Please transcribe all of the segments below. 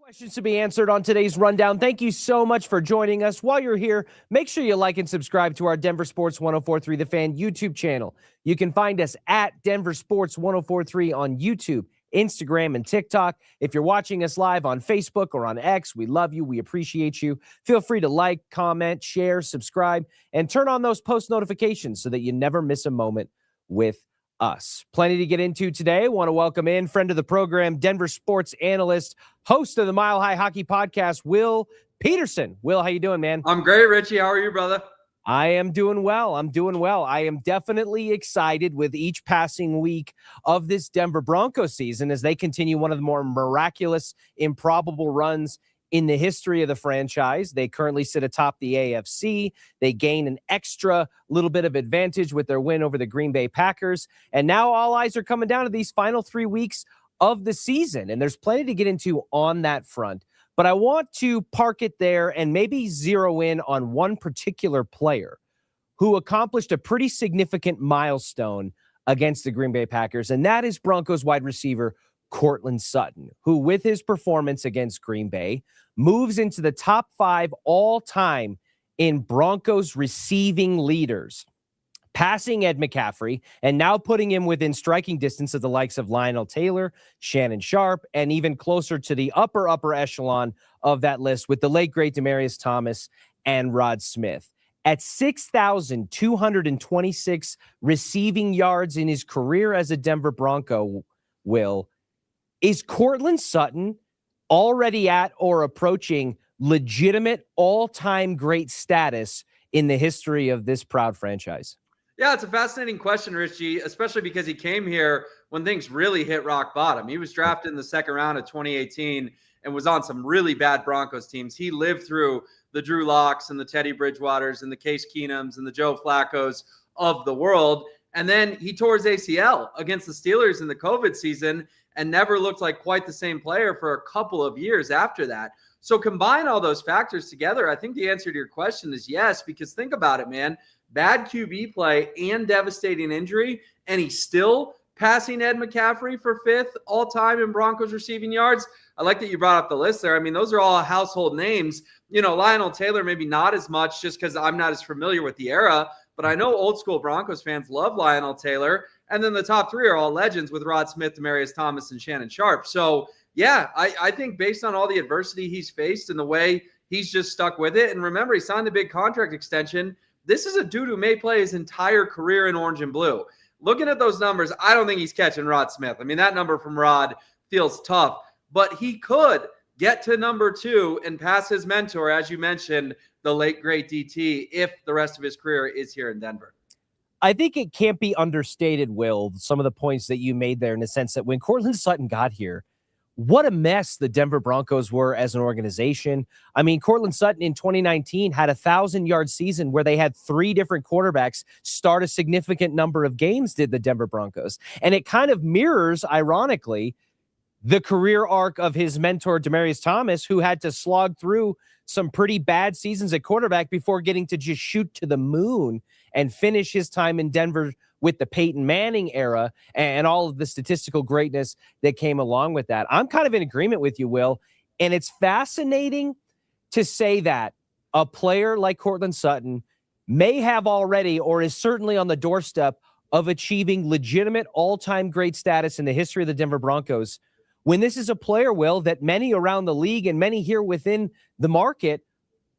Questions to be answered on today's rundown. Thank you so much for joining us. While you're here, make sure you like and subscribe to our Denver Sports 1043 The Fan YouTube channel. You can find us at Denver Sports 1043 on YouTube, Instagram, and TikTok. If you're watching us live on Facebook or on X, we love you. We appreciate you. Feel free to like, comment, share, subscribe, and turn on those post notifications so that you never miss a moment with us. Plenty to get into today. Want to welcome in friend of the program, Denver sports analyst, host of the Mile High Hockey Podcast, Will Peterson. Will, how you doing, man? I'm great, Richie. How are you, brother? I am doing well. I am definitely excited with each passing week of this Denver Broncos season as they continue one of the more miraculous, improbable runs in the history of the franchise. They currently sit atop the AFC. They gain an extra little bit of advantage with their win over the Green Bay Packers. And now all eyes are coming down to these final 3 weeks of the season. And there's plenty to get into on that front. But I want to park it there and maybe zero in on one particular player who accomplished a pretty significant milestone against the Green Bay Packers. And that is Broncos wide receiver Courtland Sutton, who with his performance against Green Bay moves into the top 5 all-time in Broncos receiving leaders, passing Ed McCaffrey and now putting him within striking distance of the likes of Lionel Taylor, Shannon Sharpe, and even closer to the upper echelon of that list with the late, great Demaryius Thomas and Rod Smith. At 6,226 receiving yards in his career as a Denver Bronco, Will, is Courtland Sutton already at or approaching legitimate all-time great status in the history of this proud franchise? Yeah, it's a fascinating question, Richie, especially because he came here when things really hit rock bottom. He was drafted in the second round of 2018 and was on some really bad Broncos teams. He lived through the Drew Locks and the Teddy Bridgewaters and the Case Keenums and the Joe Flaccos of the world. And then he tore his ACL against the Steelers in the COVID season and never looked like quite the same player for a couple of years after that. So combine all those factors together, I think the answer to your question is yes, because think about it, man. Bad QB play and devastating injury, and he's still passing Ed McCaffrey for 5th all-time in Broncos receiving yards. I like that you brought up the list there. I mean, those are all household names. You know, Lionel Taylor, maybe not as much just because I'm not as familiar with the era, but I know old school Broncos fans love Lionel Taylor. And then the top 3 are all legends with Rod Smith, Demaryius Thomas, and Shannon Sharpe. So, yeah, I think based on all the adversity he's faced and the way he's just stuck with it, and remember, he signed a big contract extension. This is a dude who may play his entire career in orange and blue. Looking at those numbers, I don't think he's catching Rod Smith. I mean, that number from Rod feels tough, but he could get to number 2 and pass his mentor, as you mentioned, the late, great DT, if the rest of his career is here in Denver. I think it can't be understated, Will, some of the points that you made there in the sense that when Courtland Sutton got here, what a mess the Denver Broncos were as an organization. I mean, Courtland Sutton in 2019 had a 1,000-yard season where they had 3 different quarterbacks start a significant number of games, did the Denver Broncos. And it kind of mirrors, ironically, the career arc of his mentor, Demaryius Thomas, who had to slog through some pretty bad seasons at quarterback before getting to just shoot to the moon and finish his time in Denver with the Peyton Manning era and all of the statistical greatness that came along with that. I'm kind of in agreement with you, Will, and it's fascinating to say that a player like Courtland Sutton may have already or is certainly on the doorstep of achieving legitimate all-time great status in the history of the Denver Broncos, when this is a player, Will, that many around the league and many here within the market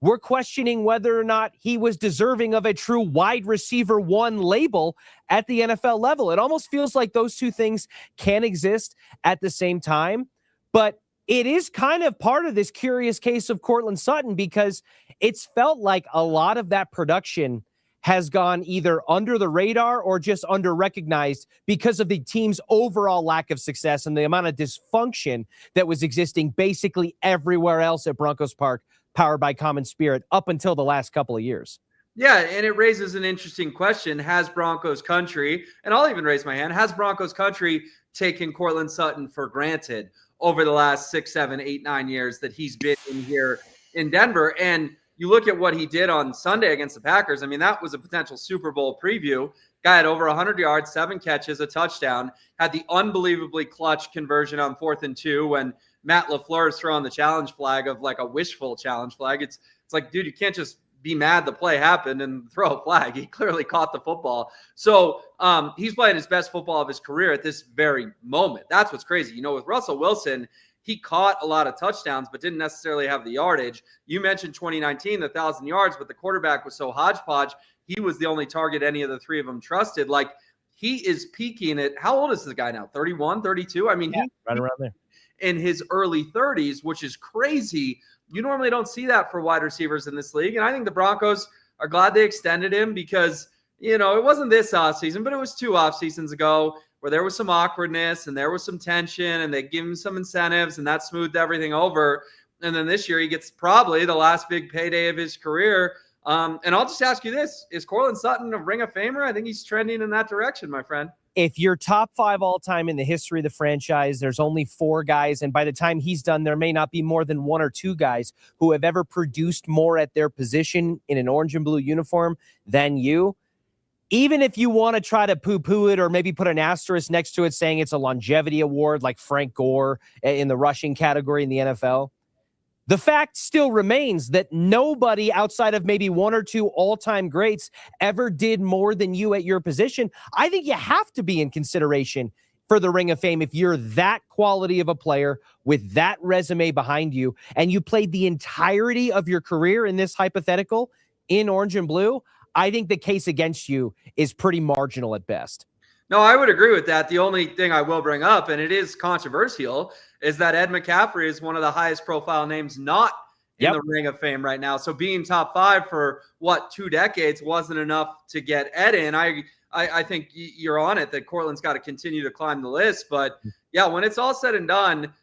were questioning whether or not he was deserving of a true wide receiver 1 label at the NFL level. It almost feels like those two things can exist at the same time, but it is kind of part of this curious case of Courtland Sutton because it's felt like a lot of that production has gone either under the radar or just under recognized because of the team's overall lack of success and the amount of dysfunction that was existing basically everywhere else at Broncos Park, powered by Common Spirit, up until the last couple of years. Yeah, and it raises an interesting question. Has Broncos country, and I'll even raise my hand, has Broncos country taken Courtland Sutton for granted over the last 6, 7, 8, 9 years that he's been in here in Denver? And you look at what he did on Sunday against the Packers. I mean, that was a potential Super Bowl preview. Guy had over 100 yards, 7 catches, a touchdown, had the unbelievably clutch conversion on 4th and 2 when Matt LaFleur is throwing the challenge flag of like a wishful challenge flag. It's like, dude, you can't just be mad the play happened and throw a flag. He clearly caught the football. So he's playing his best football of his career at this very moment. That's what's crazy. You know, with Russell Wilson, he caught a lot of touchdowns, but didn't necessarily have the yardage. You mentioned 2019, the 1,000 yards, but the quarterback was so hodgepodge. He was the only target any of the three of them trusted. Like, he is peaking at, how old is this guy now? 31, 32? I mean, yeah, right around there. In his early 30s, which is crazy. You normally don't see that for wide receivers in this league. And I think the Broncos are glad they extended him because, you know, it wasn't this offseason, but it was 2 off seasons ago where there was some awkwardness and there was some tension and they give him some incentives and that smoothed everything over. And then this year he gets probably the last big payday of his career. And I'll just ask you this. Is Courtland Sutton a Ring of Famer? I think he's trending in that direction, my friend. If you're top 5 all time in the history of the franchise, there's only 4 guys. And by the time he's done, there may not be more than 1 or 2 guys who have ever produced more at their position in an orange and blue uniform than you. Even if you want to try to poo-poo it or maybe put an asterisk next to it saying it's a longevity award like Frank Gore in the rushing category in the NFL, the fact still remains that nobody outside of maybe 1 or 2 all-time greats ever did more than you at your position. I think you have to be in consideration for the Ring of Fame if you're that quality of a player with that resume behind you and you played the entirety of your career in this hypothetical in orange and blue. I think the case against you is pretty marginal at best. No, I would agree with that. The only thing I will bring up, and it is controversial, is that Ed McCaffrey is one of the highest profile names not in the Ring of Fame right now. So being top 5 for, 2 decades wasn't enough to get Ed in. I think you're on it that Courtland's got to continue to climb the list. But, yeah, when it's all said and done,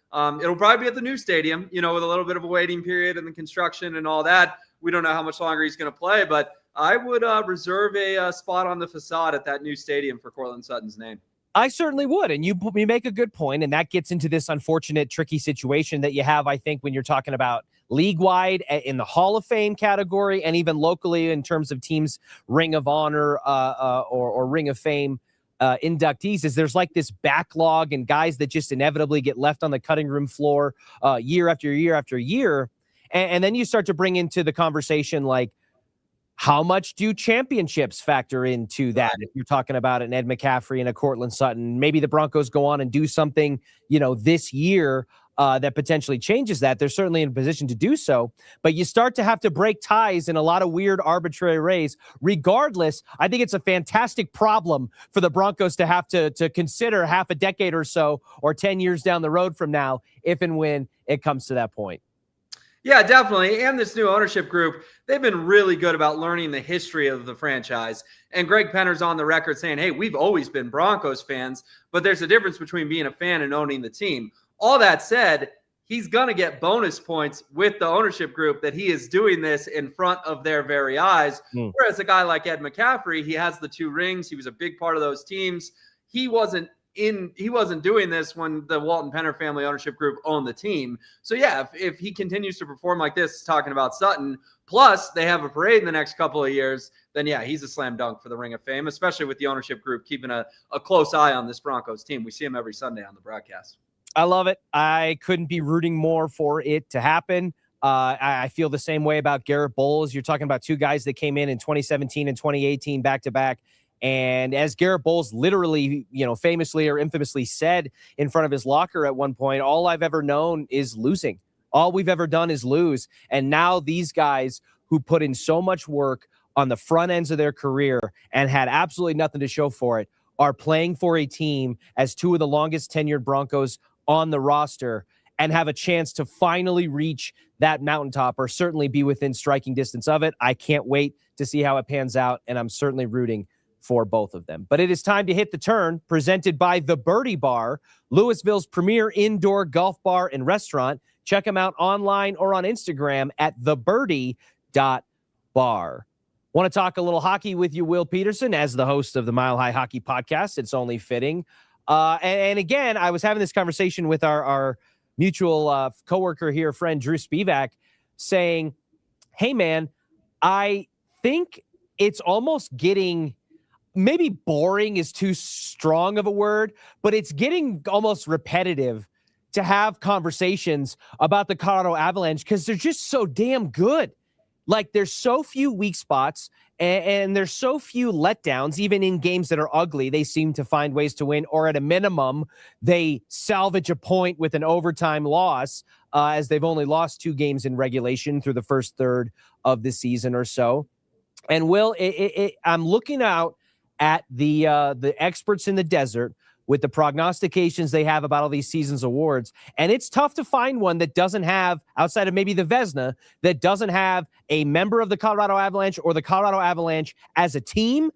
it'll probably be at the new stadium, you know, with a little bit of a waiting period and the construction and all that. We don't know how much longer he's going to play, but I would reserve a spot on the facade at that new stadium for Courtland Sutton's name. I certainly would. And you make a good point, and that gets into this unfortunate, tricky situation that you have, I think, when you're talking about league-wide in the Hall of Fame category and even locally in terms of teams' Ring of Honor or Ring of Fame inductees, is there's like this backlog and guys that just inevitably get left on the cutting room floor year after year after year. And then you start to bring into the conversation like, how much do championships factor into that? If you're talking about an Ed McCaffrey and a Courtland Sutton, maybe the Broncos go on and do something, you know, this year that potentially changes that. They're certainly in a position to do so, but you start to have to break ties in a lot of weird arbitrary ways. Regardless, I think it's a fantastic problem for the Broncos to have to consider half a decade or so, or 10 years down the road from now, if and when it comes to that point. Yeah, definitely. And this new ownership group, they've been really good about learning the history of the franchise. And Greg Penner's on the record saying, hey, we've always been Broncos fans, but there's a difference between being a fan and owning the team. All that said, he's going to get bonus points with the ownership group that he is doing this in front of their very eyes. Whereas a guy like Ed McCaffrey, he has the 2 rings. He was a big part of those teams. He wasn't doing this when the Walton Penner family ownership group owned the team. So yeah, if he continues to perform like this, talking about Sutton, plus they have a parade in the next couple of years, then yeah, he's a slam dunk for the Ring of Fame, especially with the ownership group keeping a close eye on this Broncos team. We see him every Sunday on the broadcast. I love it. I couldn't be rooting more for it to happen. I feel the same way about Garrett Bowles. You're talking about 2 guys that came in 2017 and 2018 back-to-back. And as Garrett Bowles literally, you know, famously or infamously said in front of his locker at one point, all I've ever known is losing. All we've ever done is lose. And now these guys who put in so much work on the front ends of their career and had absolutely nothing to show for it are playing for a team as 2 of the longest tenured Broncos on the roster and have a chance to finally reach that mountaintop or certainly be within striking distance of it. I can't wait to see how it pans out, and I'm certainly rooting for both of them. But it is time to hit the turn, presented by The Birdie Bar, Louisville's premier indoor golf bar and restaurant. Check them out online or on Instagram at thebirdie.bar. Want to talk a little hockey with you, Will Peterson, as the host of the Mile High Hockey Podcast. It's only fitting. And again, I was having this conversation with our mutual coworker here, friend Drew Spivak, saying, hey, man, I think it's almost getting... maybe boring is too strong of a word, but it's getting almost repetitive to have conversations about the Colorado Avalanche because they're just so damn good. Like, there's so few weak spots and there's so few letdowns, even in games that are ugly. They seem to find ways to win, or at a minimum, they salvage a point with an overtime loss, as they've only lost 2 games in regulation through the first third of the season or so. And Will, I'm looking out at the experts in the desert with the prognostications they have about all these season's awards. And it's tough to find one that doesn't have, outside of maybe the Vezina, that doesn't have a member of the Colorado Avalanche or the Colorado Avalanche as a team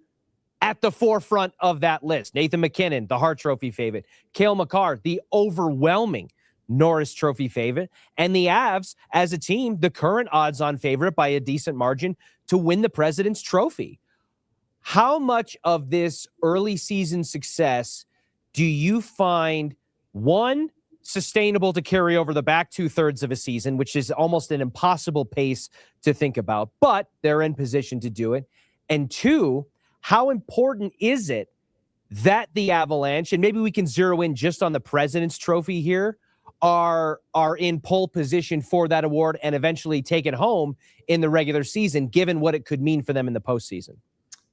at the forefront of that list. Nathan MacKinnon, the Hart Trophy favorite. Cale Makar, the overwhelming Norris Trophy favorite. And the Avs, as a team, the current odds-on favorite by a decent margin to win the President's Trophy. How much of this early season success do you find, one, sustainable to carry over the back 2/3 of a season, which is almost an impossible pace to think about, but they're in position to do it? And two, how important is it that the Avalanche, and maybe we can zero in just on the President's Trophy here, are in pole position for that award and eventually take it home in the regular season, given what it could mean for them in the postseason?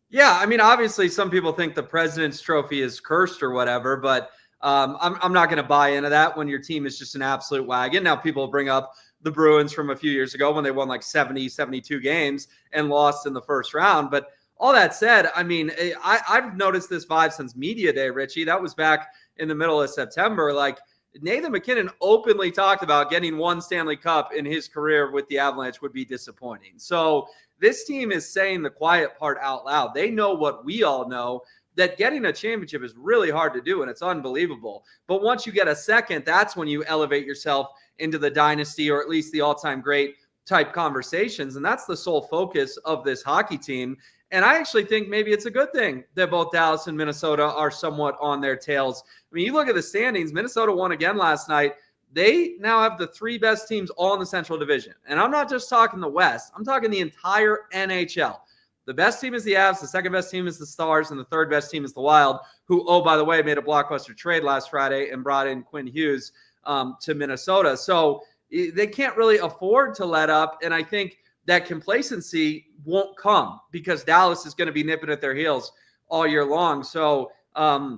Yeah, I mean, obviously, some people think the President's Trophy is cursed or whatever, but I'm not going to buy into that when your team is just an absolute wagon. Now, people bring up the Bruins from a few years ago when they won like 70, 72 games and lost in the first round. But all that said, I mean, I've noticed this vibe since Media Day, Richie. That was back in the middle of September. Like, Nathan MacKinnon openly talked about getting 1 Stanley Cup in his career with the Avalanche would be disappointing. So this team is saying the quiet part out loud. They know what we all know, that getting a championship is really hard to do, and it's unbelievable. But once you get a second, that's when you elevate yourself into the dynasty, or at least the all-time great type conversations. And that's the sole focus of this hockey team. And I actually think maybe it's a good thing that both Dallas and Minnesota are somewhat on their tails. I mean, you look at the standings, Minnesota won again last night. They now have the 3 best teams all in the Central Division. And I'm not just talking the West. I'm talking the entire NHL. The best team is the Avs. The second best team is the Stars. And the third best team is the Wild, who, oh, by the way, made a blockbuster trade last Friday and brought in Quinn Hughes to Minnesota. So they can't really afford to let up. And I think that complacency won't come because Dallas is going to be nipping at their heels all year long. So I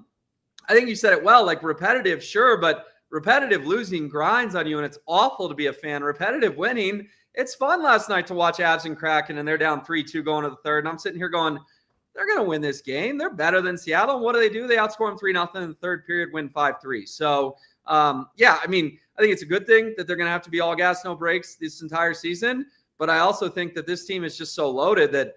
think you said it well, like repetitive, sure, but repetitive losing grinds on you, and it's awful to be a fan. Repetitive winning, it's fun last night to watch Avs and Kraken, and they're down 3-2 going to the third. And I'm sitting here going, they're going to win this game. They're better than Seattle. And what do? They outscore them 3-0 in the third period, win 5-3. So, yeah, I mean, I think it's a good thing that they're going to have to be all gas, no brakes this entire season. But I also think that this team is just so loaded that,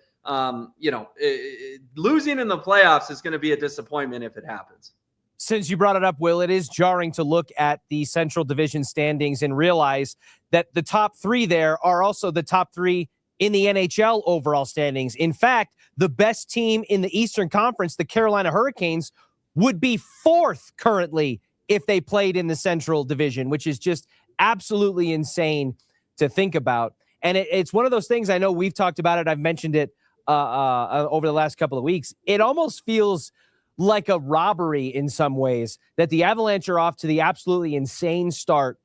losing in the playoffs is going to be a disappointment if it happens. Since you brought it up, Will, it is jarring to look at the Central Division standings and realize that the top 3 there are also the top 3 in the NHL overall standings. In fact, the best team in the Eastern Conference, the Carolina Hurricanes, would be 4th currently if they played in the Central Division, which is just absolutely insane to think about. And it's one of those things, I know we've talked about it, I've mentioned it over the last couple of weeks. It almost feels like a robbery in some ways that the Avalanche are off to the absolutely insane start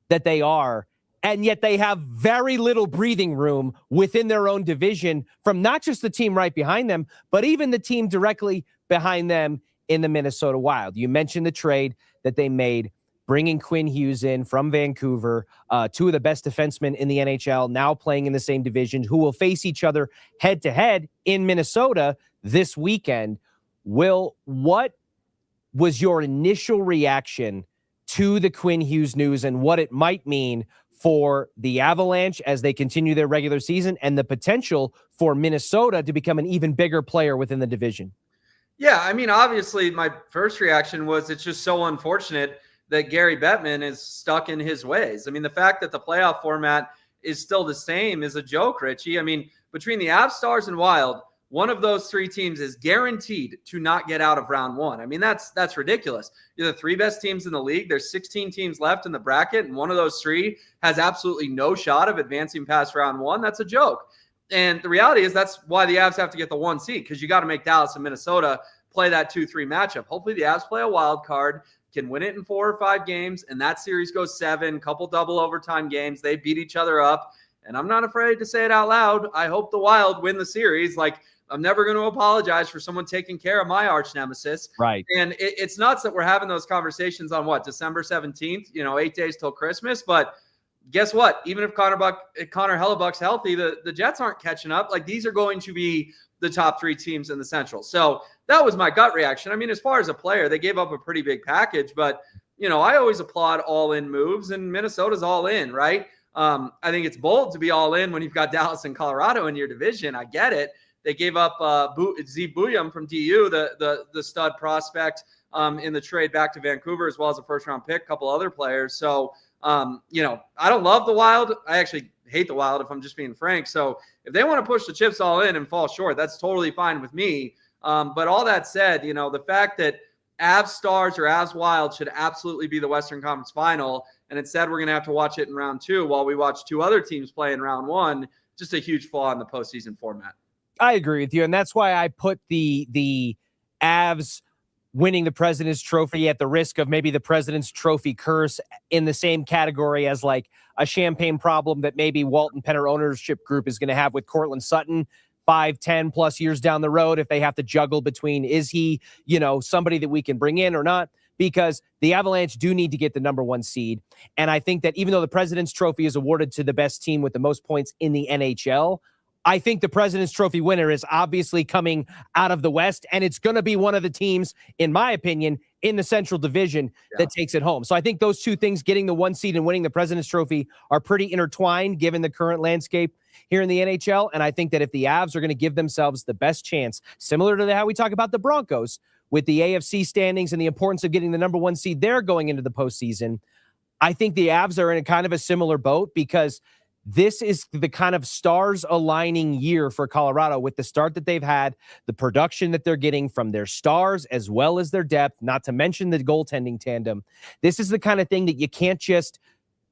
that they are, and yet they have very little breathing room within their own division from not just the team right behind them, but even the team directly behind them in the Minnesota Wild. You mentioned the trade that they made, bringing Quinn Hughes in from Vancouver, 2 of the best defensemen in the NHL, now playing in the same division, who will face each other head-to-head in Minnesota this weekend. Will, what was your initial reaction to the Quinn Hughes news and what it might mean for the Avalanche as they continue their regular season and the potential for Minnesota to become an even bigger player within the division? Yeah, I mean, obviously, my first reaction was it's just so unfortunate that Gary Bettman is stuck in his ways. I mean, the fact that the playoff format is still the same is a joke, Richie. I mean, between the Avs, Stars, and Wild, one of those 3 teams is guaranteed to not get out of round 1. I mean, that's ridiculous. You're the 3 best teams in the league. There's 16 teams left in the bracket, and one of those 3 has absolutely no shot of advancing past round 1. That's a joke. And the reality is that's why the Avs have to get the 1 seed, because you got to make Dallas and Minnesota play that 2-3 matchup. Hopefully the Avs play a wild card. can win it in 4 or 5 games, and that series goes 7, couple double overtime games. They beat each other up, and I'm not afraid to say it out loud. I hope the Wild win the series. Like, I'm never going to apologize for someone taking care of my arch nemesis. Right. And it's nuts that we're having those conversations on December 17th, 8 days till Christmas. But guess what? Even if Connor Hellebuck's healthy, the Jets aren't catching up. Like, these are going to be the top 3 teams in the Central. So that was my gut reaction. I mean, as far as a player, they gave up a pretty big package, but I always applaud all-in moves, and Minnesota's all in, right? I think it's bold to be all in when you've got Dallas and Colorado in your division. I get it. They gave up Z Buyam from DU, the stud prospect in the trade back to Vancouver, as well as a first-round pick, a couple other players. So, I don't love the Wild. I actually hate the Wild, if I'm just being frank. So if they want to push the chips all in and fall short, that's totally fine with me. But all that said, the fact that Avs Stars or Avs Wild should absolutely be the Western Conference Final, and instead we're going to have to watch it in round 2 while we watch 2 other teams play in round 1, just a huge flaw in the postseason format. I agree with you, and that's why I put the Avs winning the President's Trophy at the risk of maybe the President's Trophy curse in the same category as like a champagne problem that maybe Walton Penner ownership group is going to have with Courtland Sutton 5-10 plus years down the road, if they have to juggle between, is he, somebody that we can bring in or not? Because the Avalanche do need to get the number 1 seed. And I think that even though the President's Trophy is awarded to the best team with the most points in the NHL, I think the President's Trophy winner is obviously coming out of the West, and it's going to be one of the teams, in my opinion, in the Central Division that takes it home. So I think those two things, getting the 1 seed and winning the President's Trophy, are pretty intertwined given the current landscape here in the NHL. And I think that if the Avs are going to give themselves the best chance, similar to how we talk about the Broncos with the AFC standings and the importance of getting the number 1 seed there going into the postseason, I think the Avs are in a kind of a similar boat, because this is the kind of stars aligning year for Colorado with the start that they've had, the production that they're getting from their stars as well as their depth, not to mention the goaltending tandem. This is the kind of thing that you can't just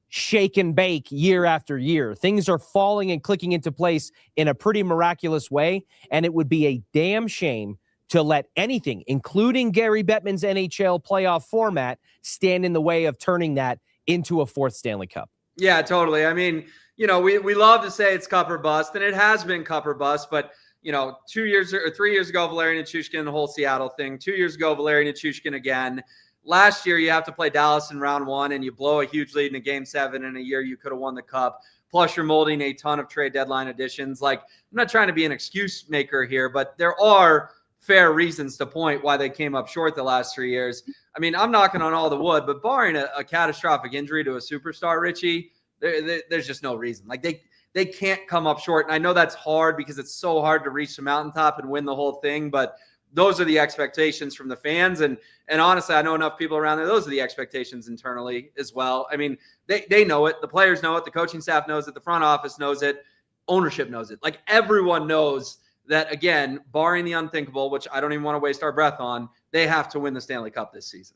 shake and bake year after year. Things are falling and clicking into place in a pretty miraculous way, and it would be a damn shame to let anything, including Gary Bettman's NHL playoff format, stand in the way of turning that into a 4th Stanley Cup. Yeah, totally. I mean, we love to say it's cup or bust, and it has been cup or bust, but 2 years or 3 years ago, Valeri Nichushkin, the whole Seattle thing. 2 years ago, Valeri Nichushkin again. Last year, you have to play Dallas in round 1, and you blow a huge lead in a game 7 in a year you could have won the cup. Plus, you're molding a ton of trade deadline additions. Like, I'm not trying to be an excuse maker here, but there are fair reasons to point why they came up short the last 3 years. I mean, I'm knocking on all the wood, but barring a catastrophic injury to a superstar, Richie, there's just no reason. Like, they can't come up short. And I know that's hard because it's so hard to reach the mountaintop and win the whole thing, but those are the expectations from the fans. And honestly, I know enough people around there. Those are the expectations internally as well. I mean, they know it. The players know it. The coaching staff knows it. The front office knows it. Ownership knows it. Like, everyone knows that, again, barring the unthinkable, which I don't even want to waste our breath on, they have to win the Stanley Cup this season.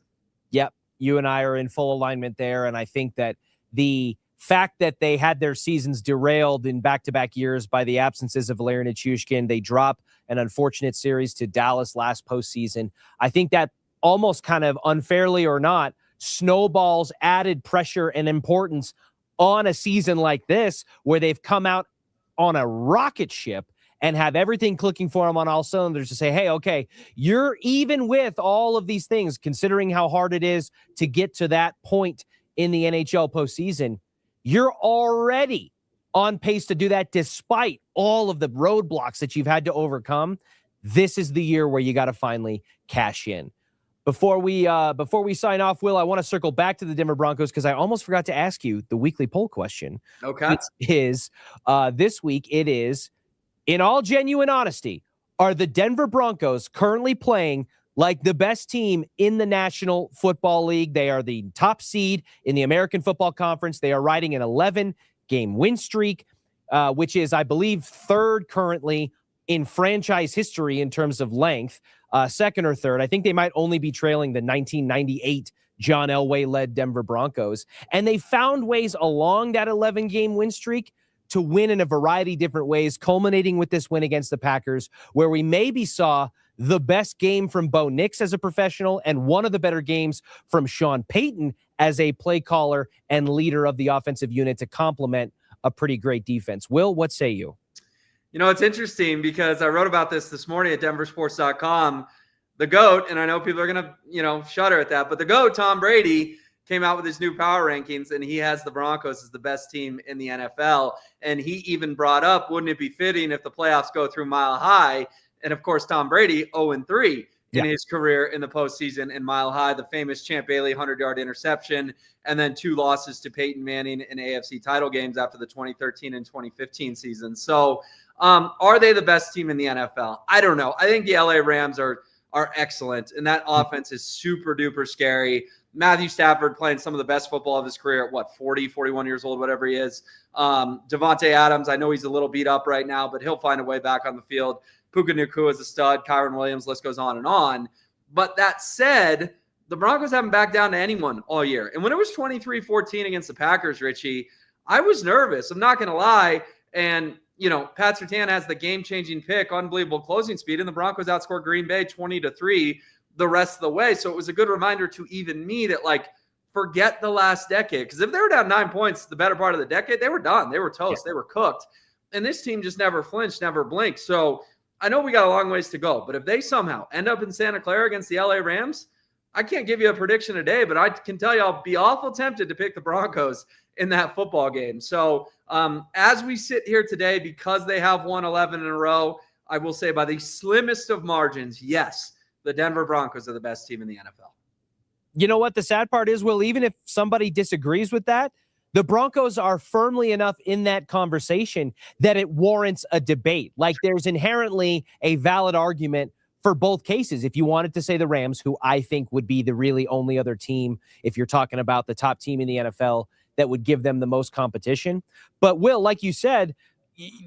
Yep. You and I are in full alignment there. And I think that the fact that they had their seasons derailed in back-to-back years by the absences of Valeri Nichushkin, they drop an unfortunate series to Dallas last postseason. I think that almost kind of unfairly or not, snowballs added pressure and importance on a season like this, where they've come out on a rocket ship and have everything clicking for them on all cylinders to say, hey, okay, you're even with all of these things, considering how hard it is to get to that point in the NHL postseason. You're already on pace to do that despite all of the roadblocks that you've had to overcome. This is the year where you got to finally cash in. Before we sign off, Will, I want to circle back to the Denver Broncos because I almost forgot to ask you the weekly poll question. Okay. Which is, this week it is, in all genuine honesty, are the Denver Broncos currently playing like the best team in the National Football League? They are the top seed in the American Football Conference. They are riding an 11-game win streak, which is, I believe, 3rd currently in franchise history in terms of length, 2nd or 3rd. I think they might only be trailing the 1998 John Elway-led Denver Broncos. And they found ways along that 11-game win streak to win in a variety of different ways, culminating with this win against the Packers, where we maybe saw the best game from Bo Nix as a professional and one of the better games from Sean Payton as a play caller and leader of the offensive unit to complement a pretty great defense. Will, what say you? You know, it's interesting because I wrote about this morning at denversports.com. The GOAT, and I know people are going to, shudder at that, but the GOAT, Tom Brady, came out with his new power rankings, and he has the Broncos as the best team in the NFL. And he even brought up, wouldn't it be fitting if the playoffs go through Mile High? And, of course, Tom Brady, 0-3 in his career in the postseason in Mile High, the famous Champ Bailey 100-yard interception, and then 2 losses to Peyton Manning in AFC title games after the 2013 and 2015 season. So are they the best team in the NFL? I don't know. I think the LA Rams are excellent, and that offense is super duper scary. Matthew Stafford playing some of the best football of his career at 40, 41 years old, whatever he is. Devontae Adams, I know he's a little beat up right now, but he'll find a way back on the field. Puka Nacua is a stud. Kyron Williams, list goes on and on. But that said, the Broncos haven't backed down to anyone all year. And when it was 23-14 against the Packers, Richie, I was nervous. I'm not going to lie. And, Pat Surtain has the game-changing pick, unbelievable closing speed, and the Broncos outscored Green Bay 20-3 the rest of the way. So it was a good reminder to even me that, forget the last decade. Because if they were down 9 points the better part of the decade, they were done. They were toast. Yeah. They were cooked. And this team just never flinched, never blinked. So I know we got a long ways to go. But if they somehow end up in Santa Clara against the LA Rams, I can't give you a prediction today, but I can tell you I'll be awful tempted to pick the Broncos in that football game. So as we sit here today, because they have won 11 in a row, I will say by the slimmest of margins, yes, the Denver Broncos are the best team in the NFL. You know what the sad part is, Will, even if somebody disagrees with that, the Broncos are firmly enough in that conversation that it warrants a debate. There's inherently a valid argument for both cases. If you wanted to say the Rams, who I think would be the really only other team, if you're talking about the top team in the NFL, that would give them the most competition. But Will, like you said,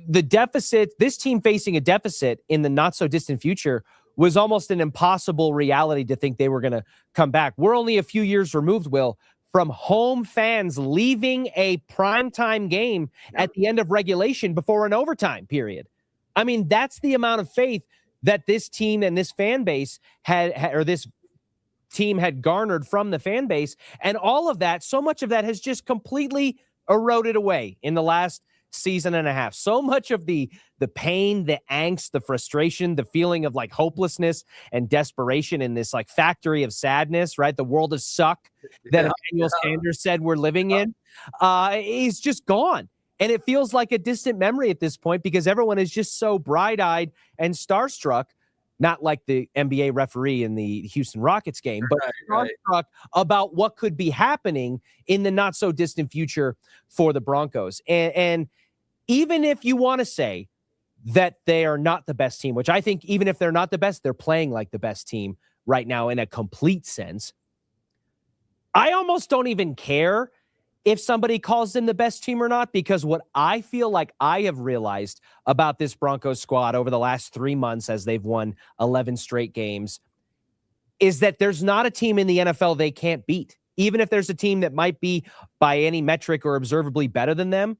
the deficit, this team facing a deficit in the not so distant future was almost an impossible reality to think they were going to come back. We're only a few years removed, Will, from home fans leaving a primetime game at the end of regulation before an overtime period. I mean, that's the amount of faith that this team and this fan base this team had garnered from the fan base. And all of that, so much of that has just completely eroded away in the last season and a half. So much of the pain, the angst, the frustration, the feeling of hopelessness and desperation in this factory of sadness, right? The world of suck that Emmanuel Sanders said we're living in is just gone. And it feels like a distant memory at this point because everyone is just so bright-eyed and starstruck, not like the NBA referee in the Houston Rockets game, but starstruck about what could be happening in the not-so-distant future for the Broncos. And even if you want to say that they are not the best team, which I think even if they're not the best, they're playing like the best team right now in a complete sense, I almost don't even care if somebody calls them the best team or not, because what I feel like I have realized about this Broncos squad over the last 3 months as they've won 11 straight games is that there's not a team in the NFL they can't beat. Even if there's a team that might be by any metric or observably better than them,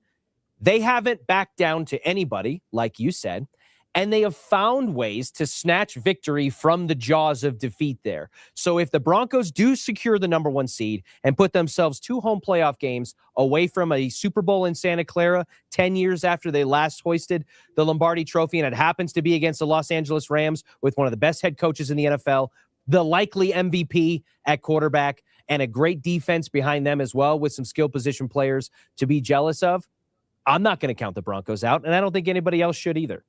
they haven't backed down to anybody, like you said, and they have found ways to snatch victory from the jaws of defeat there. So if the Broncos do secure the number 1 seed and put themselves 2 home playoff games away from a Super Bowl in Santa Clara 10 years after they last hoisted the Lombardi Trophy, and it happens to be against the Los Angeles Rams with one of the best head coaches in the NFL, the likely MVP at quarterback, and a great defense behind them as well with some skill position players to be jealous of, I'm not going to count the Broncos out, and I don't think anybody else should either.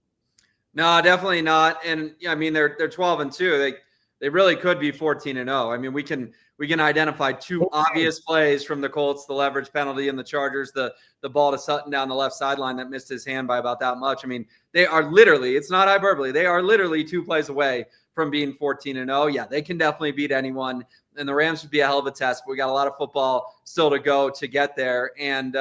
No, definitely not. And I mean, they're 12-2. They really could be 14-0. I mean, we can identify 2 obvious plays from the Colts, the leverage penalty and the Chargers, the ball to Sutton down the left sideline that missed his hand by about that much. I mean, they are literally, it's not hyperbole, they are literally 2 plays away from being 14-0. Yeah, they can definitely beat anyone. And the Rams would be a hell of a test, but we got a lot of football still to go to get there. And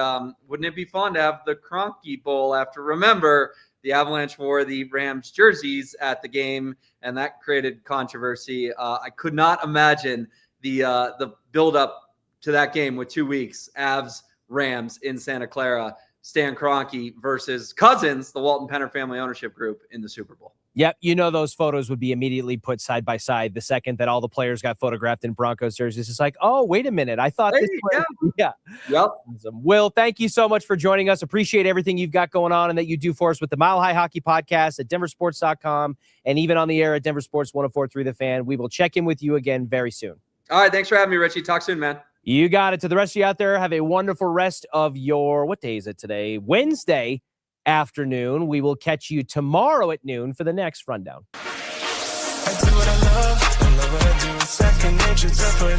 wouldn't it be fun to have the Kroenke Bowl after, remember, the Avalanche wore the Rams jerseys at the game, and that created controversy. I could not imagine the build-up to that game with 2 weeks, Avs, Rams in Santa Clara, Stan Kroenke versus Cousins, the Walton Penner family ownership group, in the Super Bowl. Yep, those photos would be immediately put side by side the second that all the players got photographed in Broncos jerseys. It's like, oh, wait a minute. I thought this was... Yeah. Yep. Awesome. Will, thank you so much for joining us. Appreciate everything you've got going on and that you do for us with the Mile High Hockey Podcast at denversports.com and even on the air at Denver Sports 104.3 The Fan. We will check in with you again very soon. All right. Thanks for having me, Richie. Talk soon, man. You got it. To the rest of you out there, have a wonderful rest of your... What day is it today? Wednesday afternoon. We will catch you tomorrow at noon for the next rundown. I do what I love what I do. Second nature to put